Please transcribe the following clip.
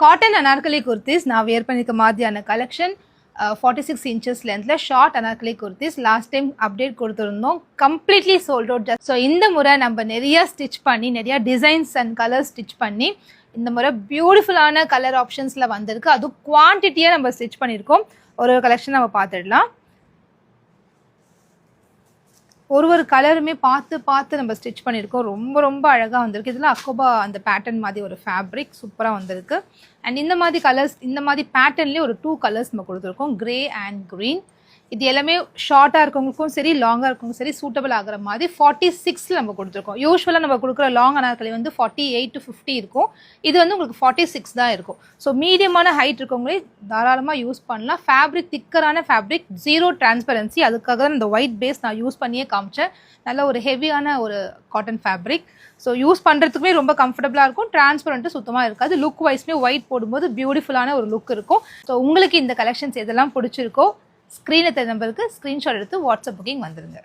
Cotton Anarkali kurtis நான் wear பண்ணிக்க மாதிரியான கலெக்ஷன் 46 inches லென்த்ல short anarkali kurtis last time update கொடுத்துருந்தோம். Completely sold out. ஸோ இந்த முறை நம்ம நிறைய ஸ்டிச் பண்ணி நிறைய டிசைன்ஸ் அண்ட் கலர்ஸ் ஸ்டிச் பண்ணி இந்த முறை பியூட்டிஃபுல்லான கலர் ஆப்ஷன்ஸில் வந்திருக்கு. அதுவும் குவான்டிட்டியாக நம்ம ஸ்டிச் பண்ணியிருக்கோம். ஒரு கலெக்ஷன் நம்ம பார்த்துடலாம். ஒரு கலருமே பார்த்து நம்ம ஸ்டிச் பண்ணியிருக்கோம். ரொம்ப அழகாக வந்திருக்கு. இதில் அக்கோபா அந்த பேட்டர்ன் மாதிரி ஒரு ஃபேப்ரிக் சூப்பராக வந்திருக்கு. அண்ட் இந்த மாதிரி கலர்ஸ், இந்த மாதிரி பேட்டர்ன்லேயே ஒரு 2 கலர்ஸ் நம்ம கொடுத்துருக்கோம், கிரே அண்ட் க்ரீன். இது எல்லாமே ஷார்ட்டாக இருக்கவங்களுக்கும் சரி லாங்காக இருக்கவங்களுக்கும் சரி சூட்டபிள் ஆகிற மாதிரி 46 நம்ம கொடுத்துருக்கோம். யூஸ்வலாக நம்ம கொடுக்குற லாங் அனார்கலி வந்து 48 to 50 இருக்கும். இது வந்து உங்களுக்கு 46 தான் இருக்கும். ஸோ மீடியமான ஹைட் இருக்கவங்களே தாராளமாக யூஸ் பண்ணலாம். ஃபேப்ரிக் திக்கரான ஃபேப்ரிக், 0 டிரான்ஸ்பரன்சி. அதுக்காக தான் இந்த ஒயிட் பேஸ் நான் யூஸ் பண்ணியே காமிச்சேன். நல்ல ஒரு ஹெவியான ஒரு காட்டன் ஃபேப்ரிக். ஸோ யூஸ் பண்ணுறதுக்குமே ரொம்ப கம்ஃபர்டபுளாக இருக்கும். டிரான்ஸ்பரண்ட்டு சுத்தமாக இருக்காது. லுக் வைஸ்மே ஒயிட் போடும்போது பியூட்டிஃபுல்லான ஒரு லுக் இருக்கும். ஸோ உங்களுக்கு இந்த கலெக்ஷன்ஸ் எதெல்லாம் பிடிச்சிருக்கோ ஸ்க்ரீனில் தெரிய நம்பருக்கு ஸ்க்ரீன்ஷாட் எடுத்து வாட்ஸ்அப் புக்கிங் வந்துடுங்க.